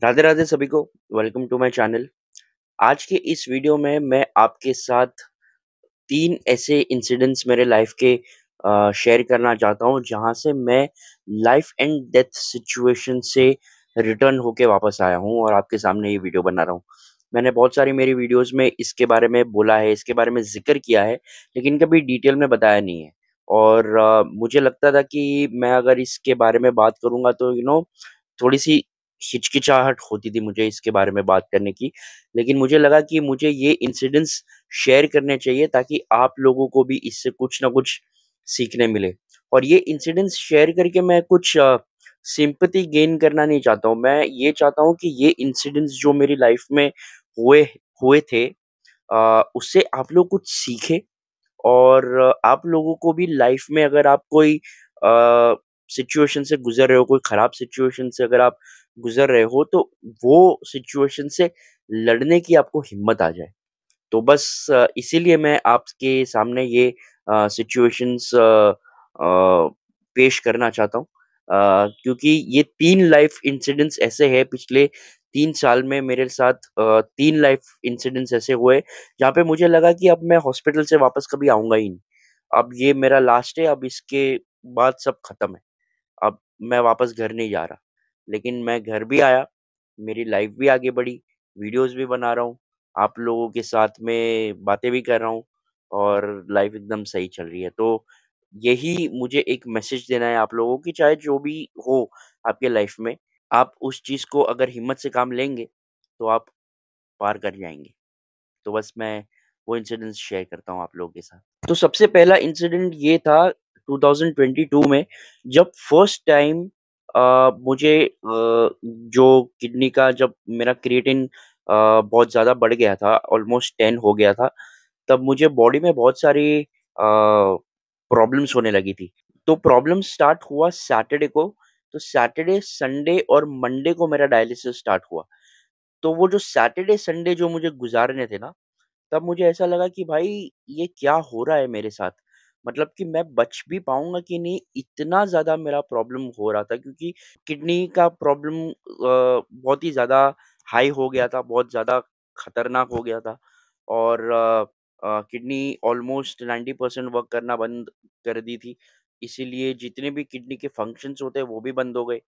राधे राधे सभी को। Welcome to my channel. आज के इस वीडियो में मैं आपके साथ 3 ऐसे इंसिडेंट्स मेरे लाइफ के शेयर करना चाहता हूँ जहाँ से मैं लाइफ एंड डेथ सिचुएशन से रिटर्न होके वापस आया हूँ और आपके सामने ये वीडियो बना रहा हूँ। मैंने बहुत सारी मेरी वीडियोस में इसके बारे में बोला है, इसके बारे में ज़िक्र किया है, लेकिन कभी डिटेल में बताया नहीं है। और मुझे लगता था कि मैं अगर इसके बारे में बात करूँगा तो थोड़ी-सी हिचकिचाहट होती थी मुझे इसके बारे में बात करने की। लेकिन मुझे लगा कि मुझे ये इंसिडेंट्स शेयर करने चाहिए ताकि आप लोगों को भी इससे कुछ ना कुछ सीखने मिले। और ये इंसिडेंट्स शेयर करके मैं कुछ सिम्पैथी गेन करना नहीं चाहता हूँ। मैं ये चाहता हूँ कि ये इंसिडेंट्स जो मेरी लाइफ में हुए हुए थे उससे आप लोग कुछ सीखें और आप लोगों को भी लाइफ में अगर आप कोई सिचुएशन से गुज़र रहे हो, कोई ख़राब सिचुएशन से अगर आप गुज़र रहे हो, तो वो सिचुएशन से लड़ने की आपको हिम्मत आ जाए। तो बस इसीलिए मैं आपके सामने ये सिचुएशंस पेश करना चाहता हूँ। क्योंकि ये 3 लाइफ़ इंसिडेंट्स ऐसे हैं पिछले 3 साल में मेरे साथ 3 लाइफ़ इंसिडेंट्स ऐसे हुए, जहाँ पे मुझे लगा कि अब मैं हॉस्पिटल से वापस कभी आऊँगा ही नहीं। अब ये मेरा लास्ट है, अब इसके बाद सब खत्म है। अब मैं वापस घर नहीं जा रहा। लेकिन मैं घर भी आया, मेरी लाइफ़ भी आगे बढ़ी, वीडियोज़ भी बना रहा हूँ, आप लोगों के साथ में बातें भी कर रहा हूँ और लाइफ़ एकदम सही चल रही है। तो यही मुझे एक मैसेज देना है आप लोगों की, चाहे जो भी हो आपके लाइफ़ में, आप उस चीज़ को अगर हिम्मत से काम लेंगे, तो आप पार कर जाएँगे। तो बस मैं वो इंसिडेंट्स शेयर करता हूँ आप लोगों के साथ। तो सबसे पहला इंसिडेंट ये था 2022 में, जब फर्स्ट टाइम मुझे जो किडनी का जब मेरा क्रिएटिन बहुत ज़्यादा बढ़ गया था, ऑलमोस्ट 10 हो गया था, तब मुझे बॉडी में बहुत सारी प्रॉब्लम्स होने लगी थी। तो प्रॉब्लम स्टार्ट हुआ सैटरडे को, तो सैटरडे, संडे और मंडे को मेरा डायलिसिस स्टार्ट हुआ। तो वो जो सैटरडे, संडे जो मुझे गुज़ारने थे ना, तब मुझे ऐसा लगा कि भाई ये क्या हो रहा है मेरे साथ? मतलब कि मैं बच भी पाऊँगा कि नहीं, इतना ज़्यादा मेरा प्रॉब्लम हो रहा था क्योंकि किडनी का प्रॉब्लम बहुत ही ज़्यादा हाई हो गया था, बहुत ज़्यादा खतरनाक हो गया था और किडनी ऑलमोस्ट 90% वर्क करना बंद कर दी थी। इसीलिए जितने भी किडनी के फंक्शंस होते हैं, वो भी बंद हो गए।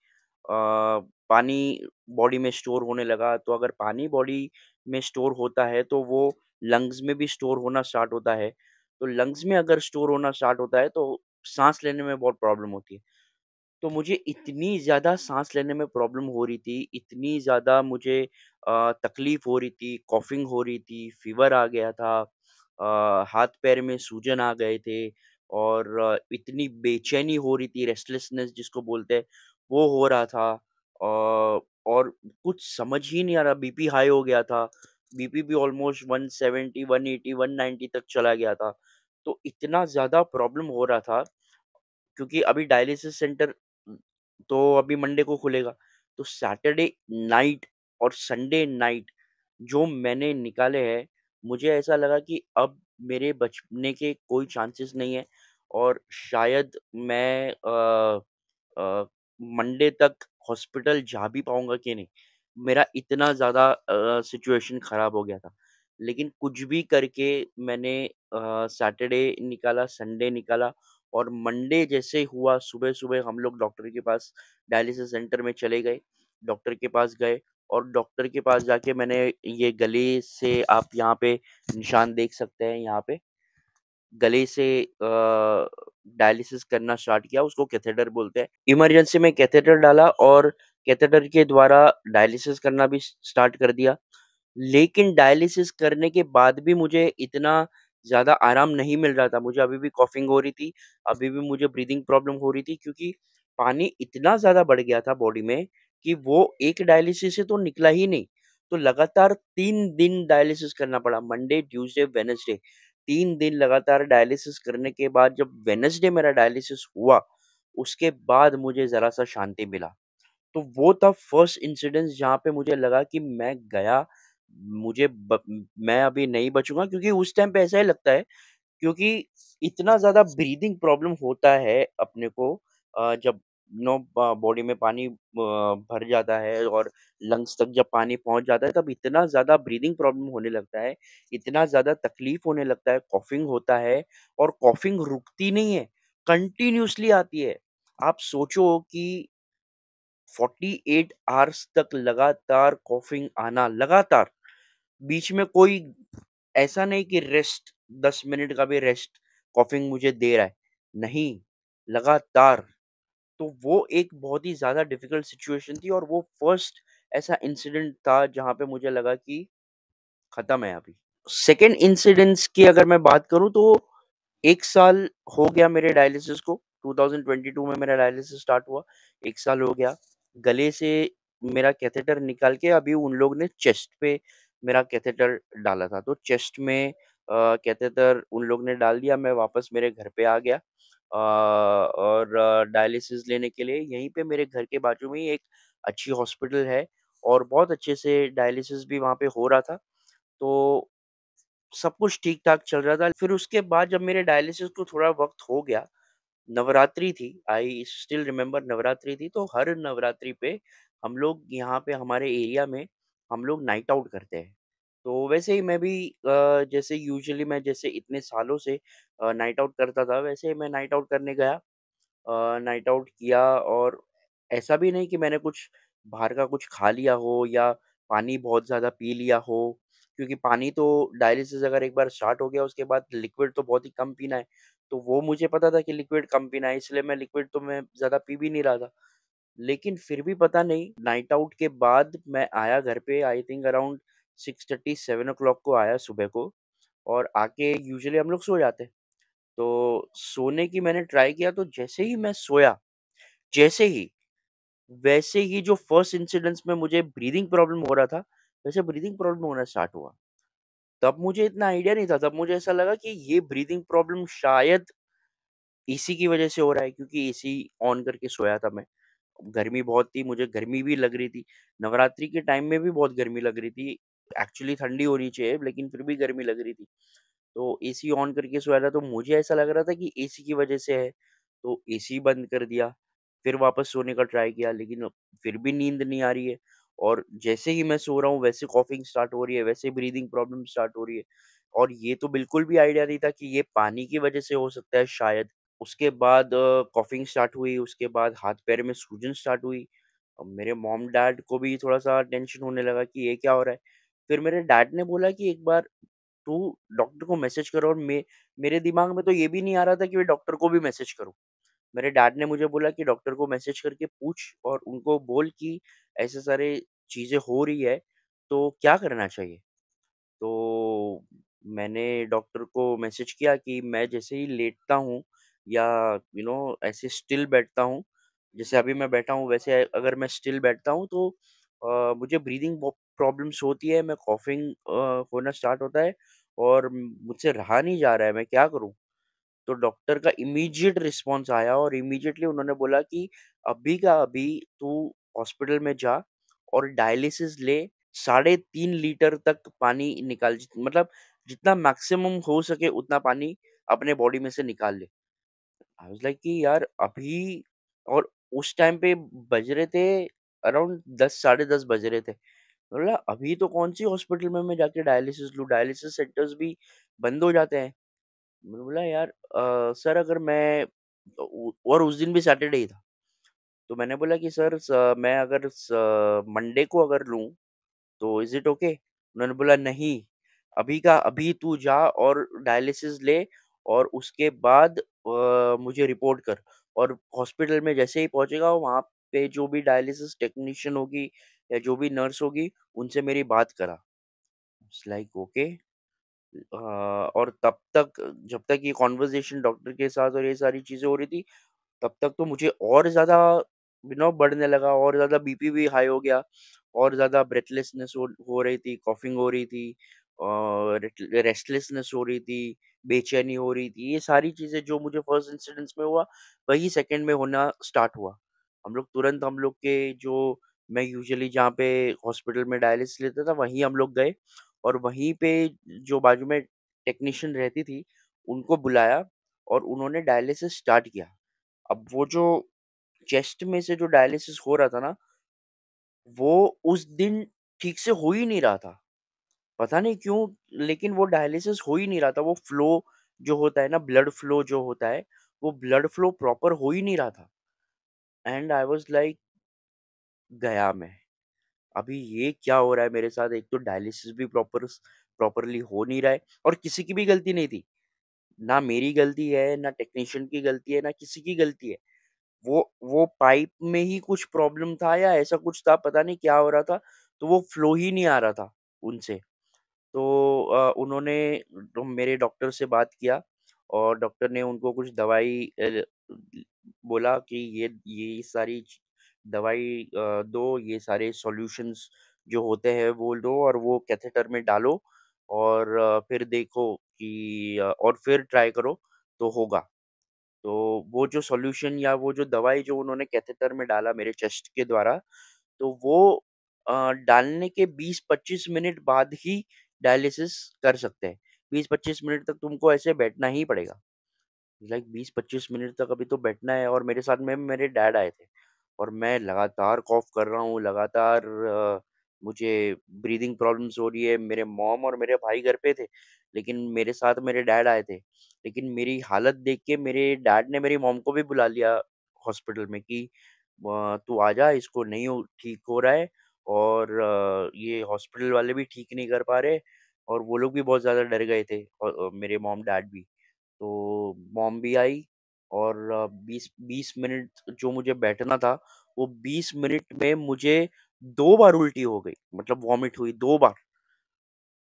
पानी बॉडी में स्टोर होने लगा, तो अगर पानी बॉडी में स्टोर होता है, तो वो लंग्स में भी स्टोर होना स्टार्ट होता है। तो लंग्स में अगर स्टोर होना स्टार्ट होता है, तो साँस लेने में बहुत प्रॉब्लम होती है। तो मुझे इतनी ज़्यादा साँस लेने में प्रॉब्लम हो रही थी, इतनी ज़्यादा मुझे तकलीफ़ हो रही थी, कॉफ़िंग हो रही थी, फ़ीवर आ गया था, हाथ-पैर में सूजन आ गए थे और इतनी बेचैनी हो रही थी, रेस्टलेसनेस जिसको बोलते हैं, वो हो रहा था। और कुछ समझ ही नहीं आ रहा, बीपी हाई हो गया था, बीपी भी ऑलमोस्ट 170, 180, 190 तक चला गया था। तो इतना ज़्यादा प्रॉब्लम हो रहा था क्योंकि अभी डायलिसिस सेंटर तो अभी मंडे को खुलेगा। तो सैटरडे नाइट और संडे नाइट जो मैंने निकाले हैं, मुझे ऐसा लगा कि अब मेरे बचने के कोई चांसेस नहीं है और शायद मैं अ, मंडे तक हॉस्पिटल जा भी पाऊँगा कि नहीं। मेरा इतना ज़्यादा सिचुएशन खराब हो गया था। लेकिन कुछ भी करके मैंने सैटरडे निकाला, संडे निकाला और मंडे जैसे हुआ, सुबह-सुबह हम लोग डॉक्टर के पास डायलिसिस सेंटर में चले गए। डॉक्टर के पास गए और डॉक्टर के पास जाके मैंने ये गले से आप यहाँ पे निशान देख सकते हैं यहाँ पे, गले से डायलिसिस करना स्टार्ट किया, उसको कैथेटर बोलते हैं। इमरजेंसी में कैथेटर डाला और कैथेटर के द्वारा डायलिसिस करना भी स्टार्ट कर दिया। लेकिन डायलिसिस करने के बाद भी मुझे इतना ज़्यादा आराम नहीं मिल रहा था। मुझे अभी भी कॉफ़िंग हो रही थी, अभी भी मुझे ब्रीथिंग प्रॉब्लम हो रही थी क्योंकि पानी इतना ज़्यादा बढ़ गया था बॉडी में कि वो एक डायलिसिस से तो निकला ही नहीं। तो लगातार 3 दिन डायलिसिस करना पड़ा, मंडे, ट्यूसडे, वेडनेसडे। 3 दिन लगातार डायलिसिस करने के बाद जब वेडनेसडे मेरा डायलिसिस हुआ, उसके बाद मुझे ज़रा-सा शांति मिला। तो वो था फर्स्ट इंसिडेंस जहाँ पे मुझे लगा कि मैं गया, मुझे ब मैं अभी नहीं बचूँगा क्योंकि उस टाइम पे ऐसा ही लगता है क्योंकि इतना ज़्यादा ब्रीथिंग प्रॉब्लम होता है अपने को जब बॉडी में पानी भर जाता है और लंग्स तक जब पानी पहुँच जाता है तब इतना ज़्यादा ब्रीथिंग प्रॉब्लम होने लगता है, इतना ज़्यादा तकलीफ होने लगता है, कॉफ़िंग होता है और कॉफ़िंग रुकती नहीं है, कंटीन्यूअसली आती है। आप सोचो कि 48 आवर्स तक लगातार कॉफ़िंग आना, लगातार। बीच में कोई ऐसा नहीं कि रेस्ट 10 मिनट का भी रेस्ट कॉफ़िंग मुझे दे रहा है, नहीं, लगातार। तो वो एक बहुत ही ज़्यादा डिफ़िकल्ट सिचुएशन थी और वो फर्स्ट ऐसा इंसिडेंट था जहाँ पे मुझे लगा कि खत्म है अभी। सेकंड इंसिडेंट्स की अगर मैं बात करूँ तो 1 साल हो गया मेरे डायलिसिस को, 2022 में मेरा डायलिसिस स्टार्ट हुआ, 1 साल हो गया। गले से मेरा कैथेटर निकाल के अभी उन लोग ने चेस्ट पे मेरा कैथेटर डाला था। तो चेस्ट में कैथेटर उन लोग ने डाल दिया, मैं वापस मेरे घर पे आ गया और डायलिसिस लेने के लिए यहीं पे मेरे घर के बाजू में ही एक अच्छी हॉस्पिटल है और बहुत अच्छे से डायलिसिस भी वहाँ पे हो रहा था। तो सब कुछ ठीक-ठाक चल रहा था। फिर उसके बाद जब मेरे डायलिसिस को थोड़ा वक़्त हो गया, नवरात्रि थी, आई स्टिल रिमेंबर नवरात्रि थी, तो हर नवरात्रि पे हम लोग यहाँ पे हमारे एरिया में हम लोग नाइट आउट करते हैं। तो वैसे ही मैं भी जैसे यूजुअली मैं जैसे इतने सालों से नाइट आउट करता था, वैसे ही मैं नाइट आउट करने गया। नाइट आउट किया और ऐसा भी नहीं कि मैंने कुछ बाहर का कुछ खा लिया हो या पानी बहुत ज़्यादा पी लिया हो, क्योंकि पानी तो डायलिसिस अगर एक बार स्टार्ट हो गया उसके बाद लिक्विड तो बहुत ही कम पीना है। तो वो मुझे पता था कि लिक्विड कम पीना है इसलिए मैं लिक्विड तो मैं ज़्यादा पी भी नहीं रहा था। लेकिन फिर भी पता नहीं नाइट आउट के बाद मैं आया घर पे I think around 6:30 7 o'clock को आया सुबह को और आके यूजुअली हम लोग सो जाते हैं। तो सोने की मैंने ट्राई किया तो जैसे ही मैं सोया, जैसे ही, वैसे ही जो फर्स्ट इंसिडेंस में मुझे ब्रीथिंग प्रॉब्लम हो रहा था, वैसे ब्रीथिंग प्रॉब्लम होना स्टार्ट हुआ। तब मुझे इतना आइडिया नहीं था, तब मुझे ऐसा लगा कि ये ब्रीथिंग प्रॉब्लम शायद एसी की वजह से हो रहा है क्योंकि एसी ऑन करके सोया था मैं। गर्मी बहुत थी, मुझे गर्मी भी लग रही थी। नवरात्रि के टाइम में भी बहुत गर्मी लग रही थी। एक्चुअली ठंडी होनी चाहिए लेकिन फिर भी गर्मी लग रही थी। तो एसी ऑन करके सोया था तो मुझे ऐसा लग रहा था कि एसी की वजह से है, तो एसी बंद कर दिया। फिर वापस सोने का ट्राई किया लेकिन फिर भी नींद नहीं आ रही है और जैसे ही मैं सो रहा हूँ वैसे कॉफ़िंग स्टार्ट हो रही है, वैसे ब्रीथिंग प्रॉब्लम स्टार्ट हो रही है और ये तो बिल्कुल भी आइडिया नहीं था कि ये पानी की वजह से हो सकता है शायद। उसके बाद कॉफ़िंग स्टार्ट हुई, उसके बाद हाथ-पैर में सूजन स्टार्ट हुई। अब मेरे मॉम-डैड को भी थोड़ा-सा टेंशन होने लगा कि ये क्या हो रहा है? फिर मेरे डैड ने बोला कि एक बार तू डॉक्टर को मैसेज कर और मेरे दिमाग में तो ये भी नहीं आ रहा था कि मैं डॉक्टर को भी मैसेज करूँ। मेरे डैड ने मुझे बोला कि डॉक्टर को मैसेज करके पूछ और उनको बोल कि ऐसे सारे चीज़ें हो रही है, तो क्या करना चाहिए? तो मैंने डॉक्टर को मैसेज किया कि मैं जैसे ही लेटता हूँ या ऐसे स्टिल बैठता हूँ, जैसे अभी मैं बैठा हूँ वैसे अगर मैं स्टिल बैठता हूँ तो मुझे ब्रीथिंग प्रॉब्लम्स होती है, मैं कॉफ़िंग होना स्टार्ट होता है और मुझसे रहा नहीं जा रहा है, मैं क्या करूँ? तो डॉक्टर का इमीडिएट रिस्पॉन्स आया और इमीडिएटली उन्होंने बोला कि अभी का अभी तू हॉस्पिटल में जा और डायलिसिस ले, 3.5 लीटर तक पानी निकाल मतलब जितना मैक्सिमम हो सके उतना पानी अपने बॉडी में से निकाल ले। आई वाज़ लाइक कि यार अभी और उस टाइम पे बज रहे थे अराउंड 10 साढ़े 10 बज रहे थे। बोला अभी तो कौन-सी हॉस्पिटल में मैं जाके डायलिसिस लूँ, डायलिसिस सेंटर्स भी बंद हो जाते हैं। मैंने बोला यार सर अगर मैं और उस दिन भी सैटरडे ही था। तो मैंने बोला कि सर मैं अगर मंडे को अगर लूँ तो इज़ इट ओके? उन्होंने बोला नहीं, अभी का अभी तू जा और डायलिसिस ले और उसके बाद मुझे रिपोर्ट कर और हॉस्पिटल में जैसे ही पहुँचेगा वहाँ पे जो भी डायलिसिस टेक्नीशियन होगी या जो भी नर्स होगी उनसे मेरी बात करा। It's like okay. और तब तक जब तक ये कन्वर्सेशन डॉक्टर के साथ और ये सारी चीज़ें हो रही थी, तब तक तो मुझे और ज़्यादा बढ़ने लगा और ज़्यादा बीपी भी हाई हो गया और ज़्यादा ब्रेथलेसनेस हो रही थी, कॉफ़िंग हो रही थी और रेस्टलेसनेस हो रही थी, बेचैनी हो रही थी। ये सारी चीज़ें जो मुझे फर्स्ट इंसिडेंस में हुआ, वही सेकंड में होना स्टार्ट हुआ। हम लोग के जो मैं यूजुअली जहाँ पे हॉस्पिटल में डायलिसिस लेता था, वहीं हम लोग गए और वहीं पे जो बाजू में टेक्नीशियन रहती थी, उनको बुलाया और उन्होंने डायलिसिस स्टार्ट किया। अब वो जो चेस्ट में से जो डायलिसिस हो रहा था ना, वो उस दिन ठीक से हो ही नहीं रहा था। पता नहीं क्यों, लेकिन वो डायलिसिस हो ही नहीं रहा था। वो फ्लो जो होता है ना, ब्लड फ्लो जो होता है, वो ब्लड फ्लो प्रॉपर हो ही नहीं रहा था। एंड आई वाज़ लाइक, गया मैं। अभी ये क्या हो रहा है मेरे साथ? एक तो डायलिसिस भी प्रॉपरली हो नहीं रहा है और किसी की भी गलती नहीं थी। ना मेरी गलती है, ना टेक्नीशियन की गलती है, ना किसी की गलती है। वो पाइप में ही कुछ प्रॉब्लम था या ऐसा कुछ था, पता नहीं क्या हो रहा था, तो वो फ्लो ही नहीं आ रहा था उनसे। तो उन्होंने तो मेरे डॉक्टर से बात किया और डॉक्टर ने उनको कुछ दवाई बोला कि ये सारी दवाई दो, ये सारे सॉल्यूशंस जो होते हैं वो लो और वो कैथेटर में डालो और फिर देखो कि और फिर ट्राई करो तो होगा। तो वो जो सॉल्यूशन या वो जो दवाई जो उन्होंने कैथेटर में डाला मेरे चेस्ट के द्वारा, तो वो डालने के 20-25 मिनट बाद ही डायलिसिस कर सकते हैं। 20-25 मिनट तक तुमको ऐसे बैठना ही पड़ेगा। लाइक 20-25 मिनट तक अभी तो बैठना है और मेरे साथ में मेरे डैड आए थे और मैं लगातार कॉफ़ कर रहा हूँ, लगातार मुझे ब्रीथिंग प्रॉब्लम्स हो रही है। मेरे मॉम और मेरे भाई घर पे थे, लेकिन मेरे साथ मेरे डैड आए थे। लेकिन मेरी हालत देख के मेरे डैड ने मेरी मॉम को भी बुला लिया हॉस्पिटल में कि "तू आजा, इसको नहीं हो ठीक हो रहा है और ये हॉस्पिटल वाले भी ठीक नहीं कर पा रहे।" और वो लोग भी बहुत ज़्यादा डर गए थे मेरे मॉम डैड भी। तो मॉम भी आई और 20 मिनट जो मुझे बैठना था, वो 20 मिनट में मुझे 2 बार उल्टी हो गई, मतलब वॉमिट हुई 2 बार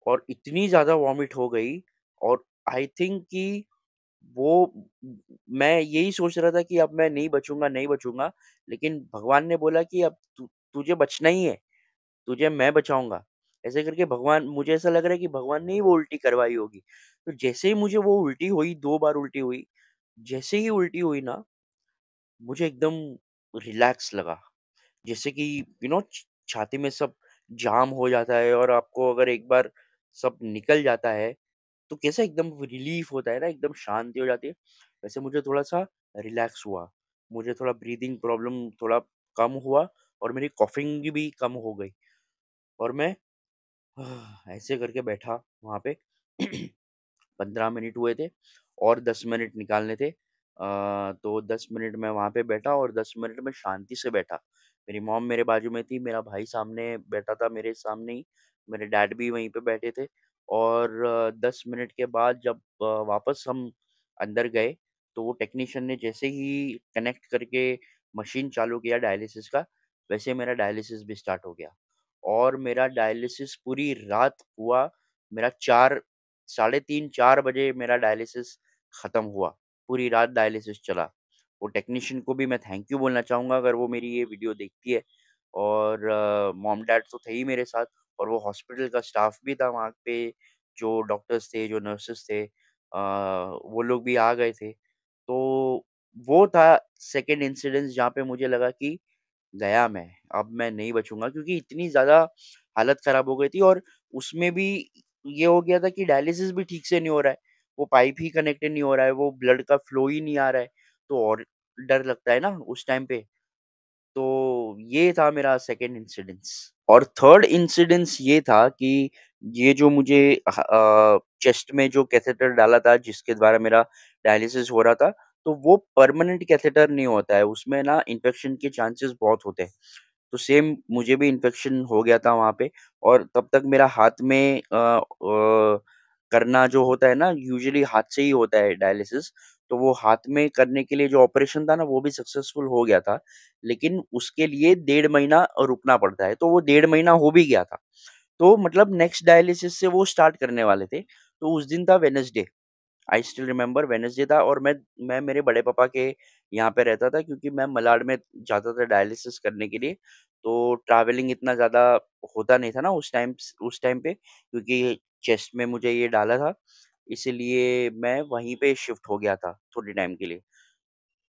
और इतनी ज़्यादा वॉमिट हो गई और आई थिंक कि वो मैं यही सोच रहा था कि अब मैं नहीं बचूँगा, नहीं बचूँगा, लेकिन भगवान ने बोला कि अब तुझे बचना ही है, तुझे मैं बचाऊँगा। ऐसे करके भगवान, मुझे ऐसा लग रहा है कि भगवान ने ही वो उल्टी करवाई होगी। तो जैसे ही मुझे वो उल्टी हुई, 2 बार उल्टी हुई, जैसे ही उल्टी हुई ना, मुझे एकदम रिलैक्स लगा। जैसे कि छाती में सब जाम हो जाता है और आपको अगर एक बार सब निकल जाता है, तो कैसा एकदम रिलीफ होता है ना, एकदम शांति हो जाती है। वैसे मुझे थोड़ा-सा रिलैक्स हुआ। मुझे थोड़ा ब्रीथिंग प्रॉब्लम थोड़ा कम हुआ और मेरी कॉफ़िंग भी कम हो गई और मैं ऐसे करके बैठा वहाँ पे। 15 मिनट हुए थे और 10 मिनट निकालने थे। तो 10 मिनट मैं वहाँ पे बैठा और 10 मिनट में शांति से बैठा। मेरी मॉम मेरे बाजू में थी, मेरा भाई सामने बैठा था मेरे सामने ही, मेरे डैड भी वहीं पे बैठे थे और 10 मिनट के बाद जब वापस हम अंदर गए, तो वो टेक्नीशियन ने जैसे ही कनेक्ट करके मशीन चालू किया डायलिसिस का, वैसे मेरा डायलिसिस भी स्टार्ट हो गया और मेरा डायलिसिस पूरी रात हुआ। मेरा 4 साढ़े 3-4 बजे मेरा डायलिसिस खत्म हुआ। पूरी रात डायलिसिस चला। वो टेक्नीशियन को भी मैं थैंक यू बोलना चाहूँगा अगर वो मेरी ये वीडियो देखती है और मॉम-डैड तो थे ही मेरे साथ और वो हॉस्पिटल का स्टाफ भी था वहाँ पे, जो डॉक्टर्स थे, जो नर्सेस थे, वो लोग भी आ गए थे। तो वो था सेकंड इंसिडेंस जहाँ पे मुझे लगा कि गया मैं, अब मैं नहीं बचूँगा क्योंकि इतनी ज़्यादा हालत ख़राब हो गई थी और उसमें भी ये हो गया था कि डायलिसिस भी ठीक से नहीं हो रहा है, वो पाइप ही कनेक्टेड नहीं हो रहा है, वो ब्लड का फ्लो ही नहीं आ रहा है, तो और डर लगता है ना उस टाइम पे। तो ये था मेरा सेकंड इंसिडेंस और थर्ड इंसिडेंस ये था कि ये जो मुझे चेस्ट में जो कैथेटर डाला था जिसके द्वारा मेरा डायलिसिस हो रहा था, तो वो परमानेंट कैथेटर नहीं होता है, उसमें ना इन्फेक्शन के चांसेस बहुत होते हैं। तो सेम मुझे भी इन्फेक्शन हो गया था वहाँ पे और तब तक मेरा हाथ में करना जो होता है ना, यूजुअली हाथ से ही होता है डायलिसिस, तो वो हाथ में करने के लिए जो ऑपरेशन था ना, वो भी सक्सेसफुल हो गया था। लेकिन उसके लिए 1.5 महीना रुकना पड़ता है, तो वो 1.5 महीना हो भी गया था। तो मतलब नेक्स्ट डायलिसिस से वो स्टार्ट करने वाले थे। तो उस दिन था Wednesday. I still remember Wednesday था और मैं मेरे बड़े पापा के यहाँ पे रहता था क्योंकि मैं मलाड में जाता था डायलिसिस करने के लिए। तो ट्रैवलिंग इतना ज़्यादा होता नहीं था ना उस टाइम पे क्योंकि चेस्ट में मुझे ये डाला था, इसीलिए मैं वहीं पे शिफ्ट हो गया था थोड़े टाइम के लिए।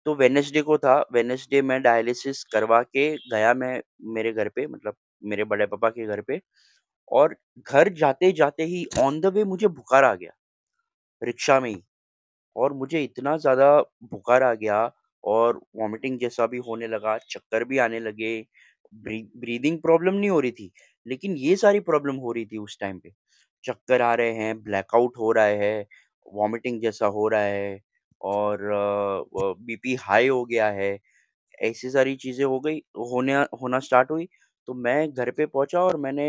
तो वेडनेसडे को था, वेडनेसडे मैं डायलिसिस करवा के गया मैं मेरे घर पे, मतलब मेरे बड़े पापा के घर पे और घर जाते-जाते ही ऑन द वे मुझे बुखार आ गया, रिक्शा में ही। और मुझे इतना ज़्यादा बुखार आ गया और वॉमिटिंग जैसा भी होने लगा, चक्कर भी आने लगे, ब्रीदिंग प्रॉब्लम नहीं हो रही थी, लेकिन ये सारी प्रॉब्लम हो रही थी उस टाइम पे। चक्कर आ रहे हैं, ब्लैकआउट हो रहा है, वॉमिटिंग जैसा हो रहा है और बीपी हाई हो गया है। ऐसी सारी चीज़ें हो गई होने होना स्टार्ट हुई, तो मैं घर पे पहुँचा और मैंने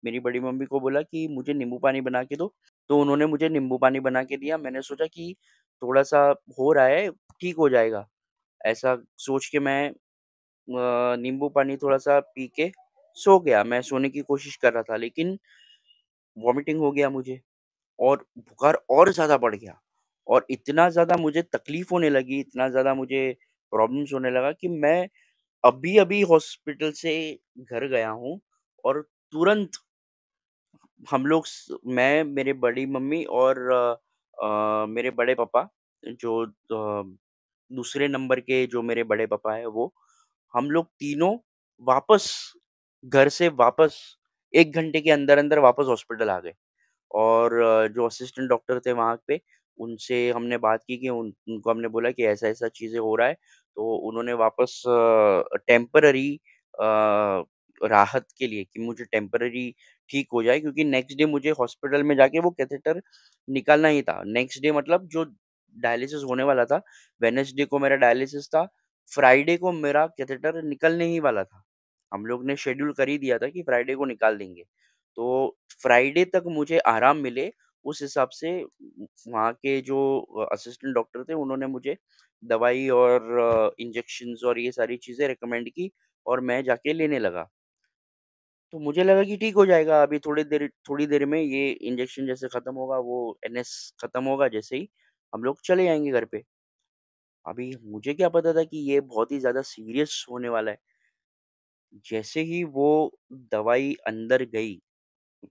मेरी बड़ी मम्मी को बोला कि मुझे नींबू पानी बना के दो, तो उन्होंने मुझे नींबू पानी बना के दिया। मैंने सोचा कि थोड़ा-सा हो रहा है, ठीक हो जाएगा। ऐसा सोच के मैं नींबू पानी थोड़ा-सा पी के सो गया। मैं सोने की कोशिश कर रहा था, लेकिन वॉमिटिंग हो गया मुझे और बुखार और ज़्यादा बढ़ गया और इतना ज़्यादा मुझे तकलीफ़ होने लगी, इतना ज़्यादा मुझे प्रॉब्लम्स होने लगा कि मैं अभी-अभी हॉस्पिटल से घर गया हूँ और तुरंत हम लोग मैं, मेरे बड़ी मम्मी और मेरे बड़े पापा जो दूसरे नंबर के जो मेरे बड़े पापा हैं वो, हम लोग तीनों वापस घर से वापस 1 घंटे के अंदर-अंदर वापस हॉस्पिटल आ गए। और जो असिस्टेंट डॉक्टर थे वहाँ पे, उनसे हमने बात की कि उनको हमने बोला कि ऐसा-ऐसा चीज़ें हो रहा है, तो उन्होंने वापस टेम्पररी राहत के लिए कि मुझे टेम्पररी ठीक हो जाए क्योंकि नेक्स्ट डे मुझे हॉस्पिटल में जाके वो कैथेटर निकालना ही था। नेक्स्ट डे मतलब जो डायलिसिस होने वाला था, वेडनेसडे को मेरा डायलिसिस था, फ्राइडे को मेरा कैथेटर निकलने ही वाला था। हम लोग ने शेड्यूल कर ही दिया था कि फ्राइडे को निकाल देंगे। तो फ्राइडे तक मुझे आराम मिले, उस हिसाब से वहाँ के जो असिस्टेंट डॉक्टर थे, उन्होंने मुझे दवाई और इंजेक्शंस और ये सारी चीज़ें रिकमेंड की और मैं जाके लेने लगा। तो मुझे लगा कि ठीक हो जाएगा, अभी थोड़ी देर में ये इंजेक्शन जैसे खत्म होगा, वो एनएस खत्म होगा जैसे ही, हम लोग चले जाएँगे घर पे। अभी मुझे क्या पता था कि ये बहुत ही ज़्यादा सीरियस होने वाला है। जैसे ही वो दवाई अंदर गई,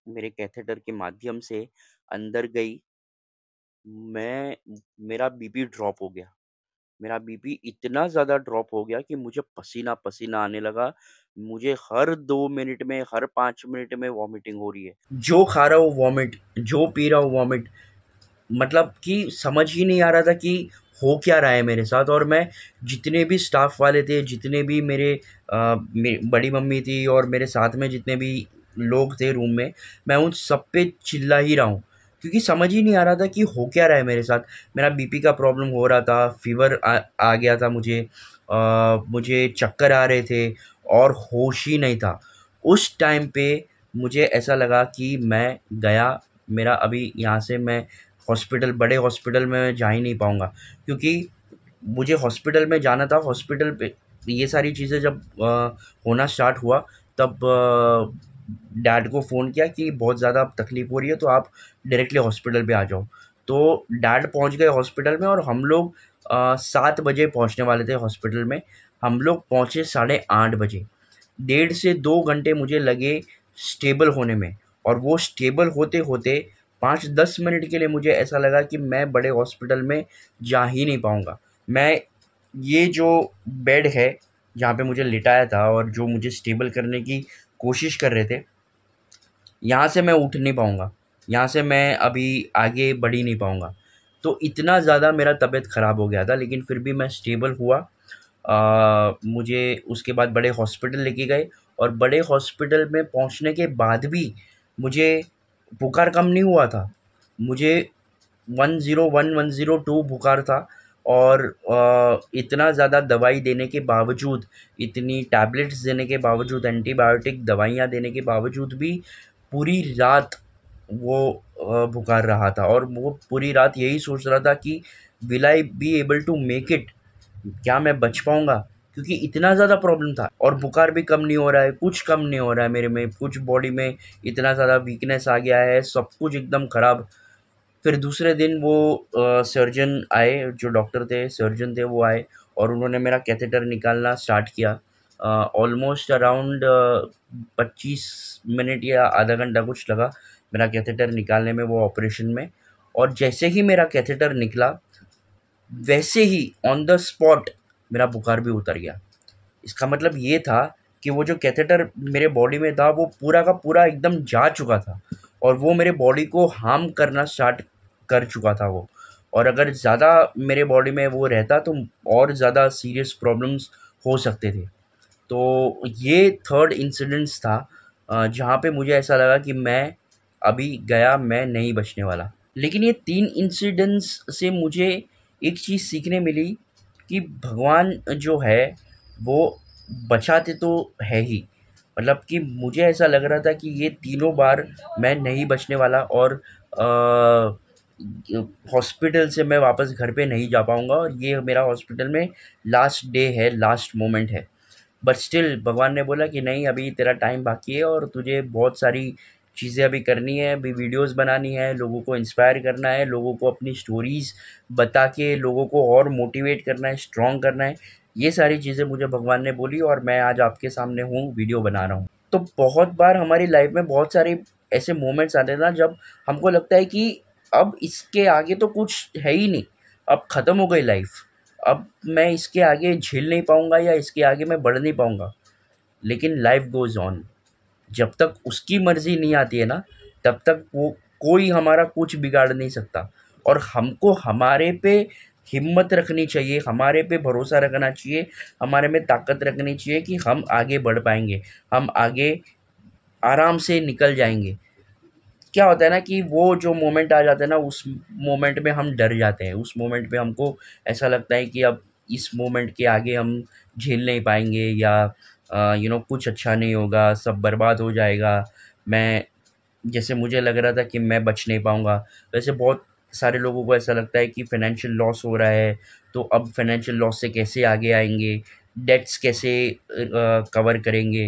मेरे कैथेटर के माध्यम से अंदर गई, मैं मेरा बीपी ड्रॉप हो गया। मेरा बीपी इतना ज़्यादा ड्रॉप हो गया कि मुझे पसीना-पसीना आने लगा। मुझे हर 2 मिनट में, हर 5 मिनट में वॉमिटिंग हो रही है। जो खा रहा हूँ वॉमिट, जो पी रहा हूँ वॉमिट। मतलब कि समझ ही नहीं आ रहा था कि हो क्या रहा है मेरे साथ और मैं जितने भी स्टाफ वाले थे, जितने भी मेरे बड़ी मम्मी थी और मेरे साथ में जितने भी लोग थे रूम में, मैं उन सब पे चिल्ला ही रहा हूँ क्योंकि समझ ही नहीं आ रहा था कि हो क्या रहा है मेरे साथ। मेरा बीपी का प्रॉब्लम हो रहा था, फीवर आ गया था मुझे, मुझे चक्कर आ रहे थे और होश ही नहीं था। उस टाइम पे मुझे ऐसा लगा कि मैं गया, मेरा अभी यहाँ से मैं हॉस्पिटल, बड़े हॉस्पिटल में जा ही नहीं पाऊँगा क्योंकि मुझे हॉस्पिटल में जाना था। हॉस्पिटल पे ये सारी चीज़ें जब होना स्टार्ट हुआ, तब डैड को फ़ोन किया कि बहुत ज़्यादा तकलीफ़ हो रही है, तो आप डायरेक्टली हॉस्पिटल पे आ जाओ। तो डैड पहुँच गए हॉस्पिटल में और हम लोग 7 बजे पहुँचने वाले थे हॉस्पिटल में। हम लोग पहुँचे साढ़े 8 बजे। 1.5 से 2 घंटे मुझे लगे स्टेबल होने में और वो स्टेबल होते-होते 5-10 मिनट के लिए मुझे ऐसा लगा कि मैं बड़े हॉस्पिटल में जा ही नहीं पाऊँगा। मैं ये जो बेड है, जहाँ पे मुझे लिटाया था और जो मुझे स्टेबल करने की कोशिश कर रहे थे, यहाँ से मैं उठ नहीं पाऊँगा। यहाँ से मैं अभी आगे बढ़ ही नहीं पाऊँगा। तो इतना ज़्यादा मेरा तबीयत ख़राब हो गया था, लेकिन फिर भी मैं स्टेबल हुआ। मुझे उसके बाद बड़े हॉस्पिटल लेके गए और बड़े हॉस्पिटल में पहुँचने के बाद भी मुझे बुखार कम नहीं हुआ था। मुझे 101, 102 बुखार था और इतना ज़्यादा दवाई देने के बावजूद, इतनी टैबलेट्स देने के बावजूद, एंटीबायोटिक दवाइयाँ देने के बावजूद भी पूरी रात वो बुखार रहा था और वो पूरी रात यही सोच रहा था कि will I be able to make it, क्या मैं बच पाऊँगा? क्योंकि इतना ज़्यादा प्रॉब्लम था और बुखार भी कम नहीं हो रहा है, कुछ कम नहीं हो रहा है मेरे में, कुछ बॉडी में इतना ज़्यादा वीकनेस आ गया है, सब कुछ एकदम ख़राब। फिर दूसरे दिन वो सर्जन आए, जो डॉक्टर थे, सर्जन थे, वो आए और उन्होंने मेरा कैथेटर निकालना स्टार्ट किया। ऑलमोस्ट अराउंड 25 मिनट या आधा घंटा कुछ लगा मेरा कैथेटर निकालने में, वो ऑपरेशन में। और जैसे ही मेरा कैथेटर निकला, वैसे ही ऑन द स्पॉट मेरा बुखार भी उतर गया। इसका मतलब ये था कि वो जो कैथेटर मेरे बॉडी में था, वो पूरा का पूरा एकदम जा चुका था और वो मेरे बॉडी को हार्म करना स्टार्ट कर चुका था वो। और अगर ज़्यादा मेरे बॉडी में वो रहता तो और ज़्यादा सीरियस प्रॉब्लम्स हो सकते थे। तो ये थर्ड इंसिडेंस था जहाँ पे मुझे ऐसा लगा कि मैं अभी गया, मैं नहीं बचने वाला। लेकिन ये 3 इंसिडेंट्स से मुझे एक चीज़ सीखने मिली कि भगवान जो है वो बचाते तो है ही। मतलब कि मुझे ऐसा लग रहा था कि ये तीनों बार मैं नहीं बचने वाला और हॉस्पिटल से मैं वापस घर पे नहीं जा पाऊँगा और ये मेरा हॉस्पिटल में लास्ट डे है, लास्ट मोमेंट है। बट स्टिल भगवान ने बोला कि नहीं, अभी तेरा टाइम बाकी है और तुझे बहुत सारी चीज़ें अभी करनी है, अभी वीडियोस बनानी है, लोगों को इंस्पायर करना है, लोगों को अपनी स्टोरीज़ बता के लोगों को और मोटिवेट करना है, स्ट्रॉन्ग करना है। ये सारी चीज़ें मुझे भगवान ने बोली और मैं आज आपके सामने हूँ, वीडियो बना रहा हूँ। तो बहुत बार हमारी लाइफ में बहुत सारे ऐसे मोमेंट्स आते हैं ना जब हमको लगता है कि अब इसके आगे तो कुछ है ही नहीं, अब ख़त्म हो गई लाइफ, अब मैं इसके आगे झेल नहीं पाऊँगा या इसके आगे मैं बढ़ नहीं पाऊँगा। लेकिन लाइफ गोज़ ऑन। जब तक उसकी मर्ज़ी नहीं आती है ना, तब तक वो कोई हमारा कुछ बिगाड़ नहीं सकता। और हमको हमारे पे हिम्मत रखनी चाहिए, हमारे पे भरोसा रखना चाहिए, हमारे में ताकत रखनी चाहिए कि हम आगे बढ़ पाएँगे, हम आगे आराम से निकल जाएँगे। क्या होता है ना कि वो जो मोमेंट आ जाता है ना, उस मोमेंट में हम डर जाते हैं। उस मोमेंट में हमको ऐसा लगता है कि अब इस मोमेंट के आगे हम झेल नहीं पाएँगे या कुछ अच्छा नहीं होगा, सब बर्बाद हो जाएगा। मैं जैसे मुझे लग रहा था कि मैं बच नहीं पाऊँगा, वैसे बहुत सारे लोगों को ऐसा लगता है कि फ़ाइनेंशियल लॉस हो रहा है, तो अब फ़ाइनेंशियल लॉस से कैसे आगे आएँगे, डेट्स कैसे कवर करेंगे,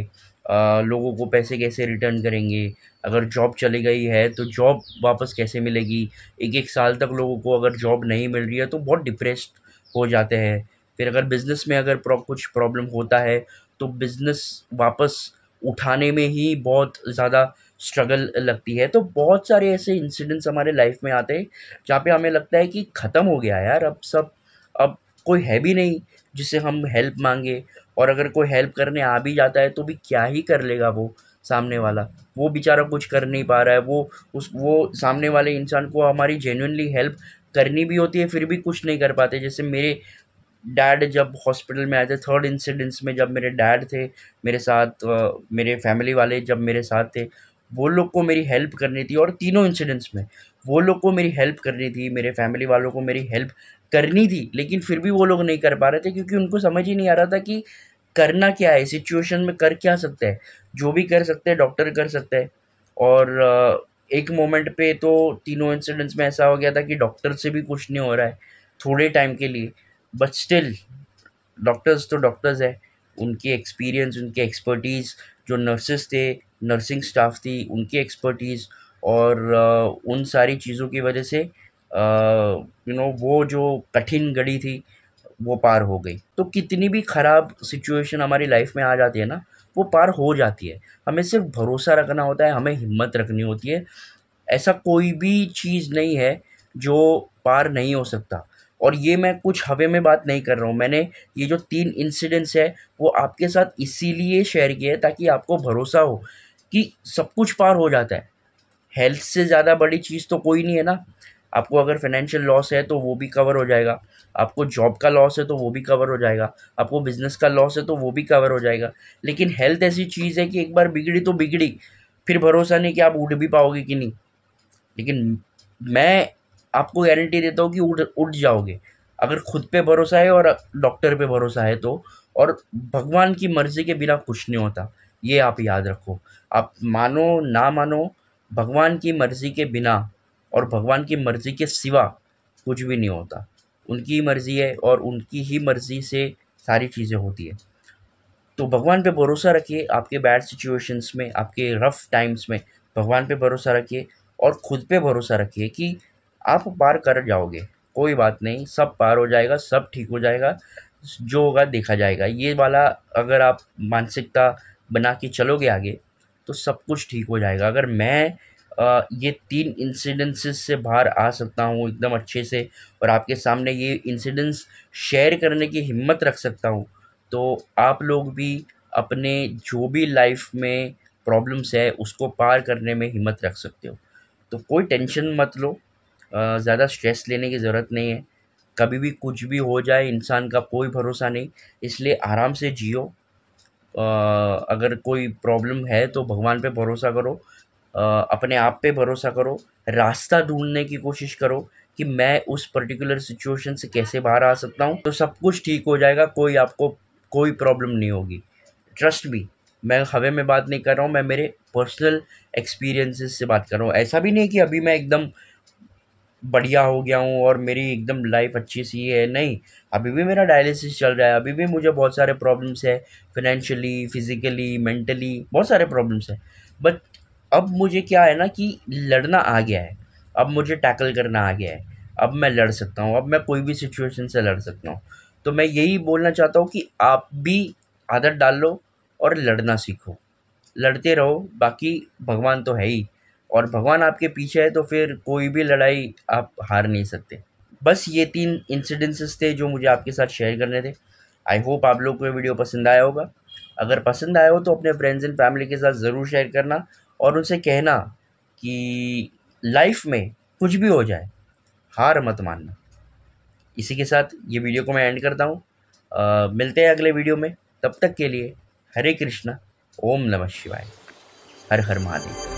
लोगों को पैसे कैसे रिटर्न करेंगे, अगर जॉब चली गई है, तो जॉब वापस कैसे मिलेगी? 1-1 साल तक लोगों को अगर जॉब नहीं मिल रही है, तो बहुत डिप्रेस्ड हो जाते हैं। फिर अगर बिज़नेस में अगर कुछ प्रॉब्लम होता है, तो बिज़नेस वापस उठाने में ही बहुत ज़्यादा स्ट्रगल लगती है। तो बहुत सारे ऐसे इंसिडेंट्स हमारे लाइफ में आते हैं, जहाँ पे हमें लगता है कि ख़त्म हो गया यार, अब सब, अब कोई है भी नहीं जिससे हम हेल्प माँगे। और अगर कोई हेल्प करने आ भी जाता है, तो भी क्या ही कर लेगा वो सामने वाला। वो बेचारा कुछ कर नहीं पा रहा है, वो सामने वाले इंसान को हमारी जेन्युइनली हेल्प करनी भी होती है, फिर भी कुछ नहीं कर पाते। जैसे मेरे डैड जब हॉस्पिटल में आए थे, थर्ड इंसिडेंस में जब मेरे डैड थे मेरे साथ, मेरे फैमिली वाले जब मेरे साथ थे, वो लोग को मेरी हेल्प करनी थी और तीनों इंसिडेंट्स में वो लोग को मेरी हेल्प करनी थी, मेरे फैमिली वालों को मेरी हेल्प करनी थी, लेकिन फिर भी वो लोग नहीं कर पा रहे थे क्योंकि उनको समझ ही नहीं आ रहा था कि करना क्या है, सिचुएशन में कर क्या सकते हैं। जो भी कर सकते हैं डॉक्टर कर सकते हैं। और एक मोमेंट पे तो तीनों इंसिडेंट्स में ऐसा हो गया था कि डॉक्टर से भी कुछ नहीं हो रहा है थोड़े टाइम के लिए। बट स्टिल डॉक्टर्स तो डॉक्टर्स है, उनकी एक्सपीरियंस, उनकी एक्सपर्टीज़, जो नर्सेस थे, नर्सिंग स्टाफ थी, उनकी एक्सपर्टीज़ और उन सारी चीज़ों की वजह से वो जो कठिन घड़ी थी वो पार हो गई। तो कितनी भी ख़राब सिचुएशन हमारी लाइफ में आ जाती है ना, वो पार हो जाती है। हमें सिर्फ़ भरोसा रखना होता है, हमें हिम्मत रखनी होती है। ऐसा कोई भी चीज़ नहीं है जो पार नहीं हो सकता। और ये मैं कुछ हवा में बात नहीं कर रहा हूँ। मैंने ये जो 3 इंसिडेंट्स है वो आपके साथ इसीलिए शेयर किए हैं ताकि आपको भरोसा हो कि सब कुछ पार हो जाता है। हेल्थ से ज़्यादा बड़ी चीज़ तो कोई नहीं है ना। आपको अगर फाइनेंशियल लॉस है तो वो भी कवर हो जाएगा। आपको जॉब का लॉस है तो वो भी कवर हो जाएगा। आपको बिज़नेस का लॉस है तो वो भी कवर हो जाएगा। लेकिन हेल्थ ऐसी चीज़ है कि एक बार बिगड़ी तो बिगड़ी, फिर भरोसा नहीं कि आप उठ भी पाओगे कि नहीं। लेकिन मैं आपको गारंटी देता हूँ कि उठ उठ जाओगे। अगर खुद पे भरोसा है और डॉक्टर पे भरोसा है तो। और भगवान की मर्ज़ी के बिना कुछ नहीं होता, ये आप याद रखो। आप मानो ना मानो, भगवान की मर्ज़ी के बिना और भगवान की मर्ज़ी के सिवा कुछ भी नहीं होता। उनकी मर्ज़ी है और उनकी ही मर्ज़ी से सारी चीज़ें होती है। तो भगवान पे भरोसा रखिए, आपके बैड सिचुएशंस में, आपके रफ़ टाइम्स में भगवान पे भरोसा रखिए और खुद पे भरोसा रखिए कि आप पार कर जाओगे। कोई बात नहीं, सब पार हो जाएगा, सब ठीक हो जाएगा, जो होगा देखा जाएगा। ये वाला अगर आप मानसिकता बना के चलोगे आगे, तो सब कुछ ठीक हो जाएगा। अगर मैं ये 3 इंसिडेंसेस से बाहर आ सकता हूँ एकदम अच्छे से और आपके सामने ये इंसिडेंट्स शेयर करने की हिम्मत रख सकता हूँ, तो आप लोग भी अपने जो भी लाइफ में प्रॉब्लम्स है उसको पार करने में हिम्मत रख सकते हो। तो कोई टेंशन मत लो, ज़्यादा स्ट्रेस लेने की ज़रूरत नहीं है। कभी भी कुछ भी हो जाए, इंसान का कोई भरोसा नहीं, इसलिए आराम से जियो। अगर कोई प्रॉब्लम है तो भगवान पे भरोसा करो, अ, अपने आप पे भरोसा करो, रास्ता ढूँढने की कोशिश करो कि मैं उस पर्टिकुलर सिचुएशन से कैसे बाहर आ सकता हूँ, तो सब कुछ ठीक हो जाएगा, आपको कोई प्रॉब्लम नहीं होगी। ट्रस्ट मी, मैं हवा में बात नहीं कर रहा हूँ, मैं मेरे पर्सनल एक्सपीरियंसेस से बात कर रहा हूँ। ऐसा भी नहीं है कि अभी मैं एकदम बढ़िया हो गया हूँ और मेरी एकदम लाइफ अच्छी सी है, नहीं। अभी भी मेरा डायलिसिस चल रहा है, अभी भी मुझे बहुत सारे प्रॉब्लम्स है, फाइनेंशियली, फिजिकली, मेंटली बहुत सारे प्रॉब्लम्स है। बट अब मुझे क्या है ना कि लड़ना आ गया है, अब मुझे टैकल करना आ गया है, अब मैं लड़ सकता हूँ, अब मैं कोई भी सिचुएशन से लड़ सकता हूँ। तो मैं यही बोलना चाहता हूँ कि आप भी आदत डाल लो और लड़ना सीखो, लड़ते रहो, बाकी भगवान तो है ही, और भगवान आपके पीछे है तो फिर कोई भी लड़ाई आप हार नहीं सकते। बस ये 3 इंसिडेंसेस थे जो मुझे आपके साथ शेयर करने थे। आई होप आप लोग को ये वीडियो पसंद आया होगा। अगर पसंद आया हो तो अपने फ्रेंड्स एंड फैमिली के साथ ज़रूर शेयर करना और उनसे कहना कि लाइफ में कुछ भी हो जाए, हार मत मानना। इसी के साथ ये वीडियो को मैं एंड करता हूँ। मिलते हैं अगले वीडियो में, तब तक के लिए हरे कृष्णा, ओम नमः शिवाय, हर हर महादेव।